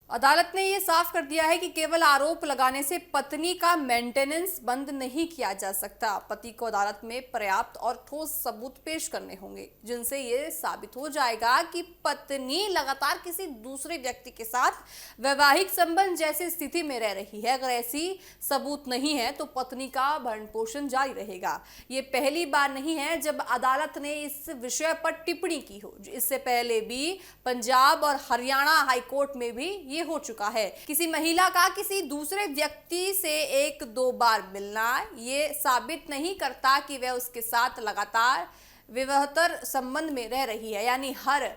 अदालत ने ये साफ कर दिया है कि केवल आरोप लगाने से पत्नी का मेंटेनेंस बंद नहीं किया जा सकता। पति को अदालत में पर्याप्त और ठोस सबूत पेश करने होंगे जिनसे ये साबित हो जाएगा कि पत्नी लगातार किसी दूसरे व्यक्ति के साथ वैवाहिक संबंध जैसी स्थिति में रह रही है। अगर ऐसी सबूत नहीं है तो पत्नी का भरण पोषण जारी रहेगा। ये पहली बार नहीं है जब अदालत ने इस विषय पर टिप्पणी की हो। इससे पहले भी पंजाब और हरियाणा हाईकोर्ट में भी हो चुका है। किसी महिला का किसी दूसरे व्यक्ति से एक दो बार मिलना ये साबित नहीं करता कि वह उसके साथ लगातार विवाहेतर संबंध में रह रही है। यानी हर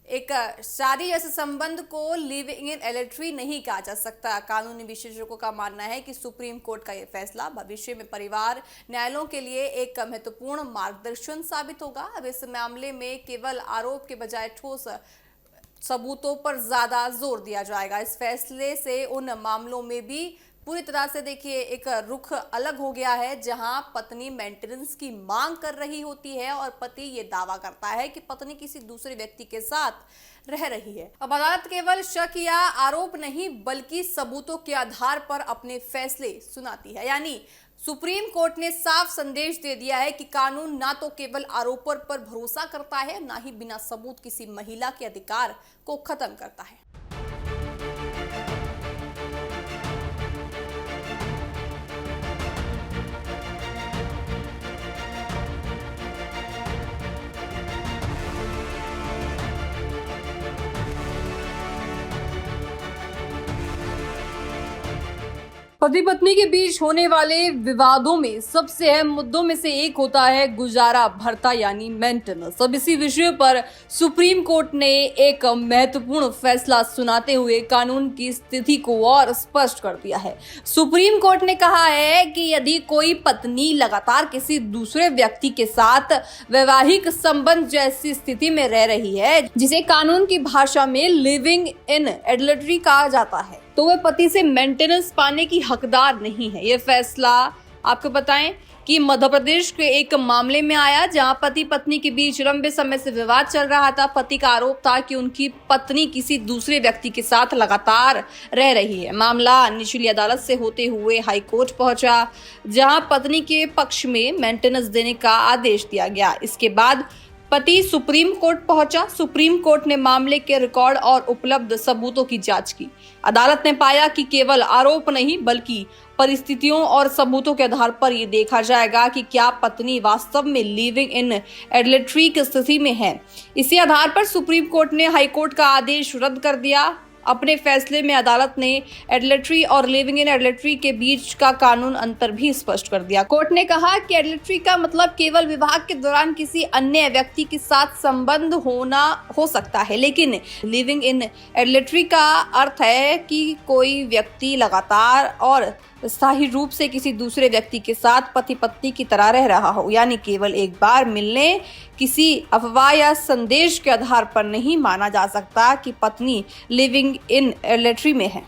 एक शादी जैसे संबंध को लिविंग इन एडल्ट्री नहीं कहा जा सकता। कानूनी विशेषज्ञों का मानना है कि सुप्रीम कोर्ट का यह फैसला भविष्य में परिवार न्यायालयों के लिए एक महत्वपूर्ण मार्गदर्शन साबित होगा। अब इस मामले में केवल आरोप के बजाय ठोस सबूतों पर ज्यादा जोर दिया जाएगा। इस फैसले से उन मामलों में भी पूरी तरह से देखिए एक रुख अलग हो गया है जहां पत्नी मेंटेनेंस की मांग कर रही होती है और पति ये दावा करता है कि पत्नी किसी दूसरे व्यक्ति के साथ रह रही है। अब अदालत केवल शक या आरोप नहीं बल्कि सबूतों के आधार पर अपने फैसले सुनाती है। यानी सुप्रीम कोर्ट ने साफ संदेश दे दिया है कि कानून ना तो केवल आरोपों पर भरोसा करता है, ना ही बिना सबूत किसी महिला के अधिकार को खत्म करता है। पति पत्नी के बीच होने वाले विवादों में सबसे अहम मुद्दों में से एक होता है गुजारा भत्ता यानी मेंटेनेंस। अब इसी विषय पर सुप्रीम कोर्ट ने एक महत्वपूर्ण फैसला सुनाते हुए कानून की स्थिति को और स्पष्ट कर दिया है। सुप्रीम कोर्ट ने कहा है कि यदि कोई पत्नी लगातार किसी दूसरे व्यक्ति के साथ वैवाहिक संबंध जैसी स्थिति में रह रही है, जिसे कानून की भाषा में लिविंग इन एडल्ट्री कहा जाता है, तो वह पति से मेंटेनेंस पाने की हकदार नहीं है। यह फैसला आपको बताएं कि मध्य प्रदेश के एक मामले में आया जहां पति पत्नी के बीच लंबे समय से विवाद चल रहा था। पति का आरोप था कि उनकी पत्नी किसी दूसरे व्यक्ति के साथ लगातार रह रही है। मामला निचली अदालत से होते हुए हाई कोर्ट पहुंचा जहां पत्नी के पक्ष में मेंटेनेंस देने का आदेश दिया गया। इसके बाद पति सुप्रीम कोर्ट पहुंचा। सुप्रीम कोर्ट ने मामले के रिकॉर्ड और उपलब्ध सबूतों की जांच की। अदालत ने पाया कि केवल आरोप नहीं बल्कि परिस्थितियों और सबूतों के आधार पर यह देखा जाएगा कि क्या पत्नी वास्तव में लिविंग इन एडल्ट्री की स्थिति में है। इसी आधार पर सुप्रीम कोर्ट ने हाई कोर्ट का आदेश रद्द कर दिया। अपने फैसले में अदालत ने एडल्ट्री और लिविंग इन एडल्ट्री के बीच का कानून अंतर भी स्पष्ट कर दिया। कोर्ट ने कहा कि एडल्ट्री का मतलब केवल विवाह के दौरान किसी अन्य व्यक्ति के साथ संबंध होना हो सकता है, लेकिन लिविंग इन एडल्ट्री का अर्थ है कि कोई व्यक्ति लगातार और स्थायी रूप से किसी दूसरे व्यक्ति के साथ पति पत्नी की तरह रह रहा हो। यानी केवल एक बार मिलने, किसी अफवाह या संदेश के आधार पर नहीं माना जा सकता कि पत्नी लिविंग इन एडल्ट्री में है।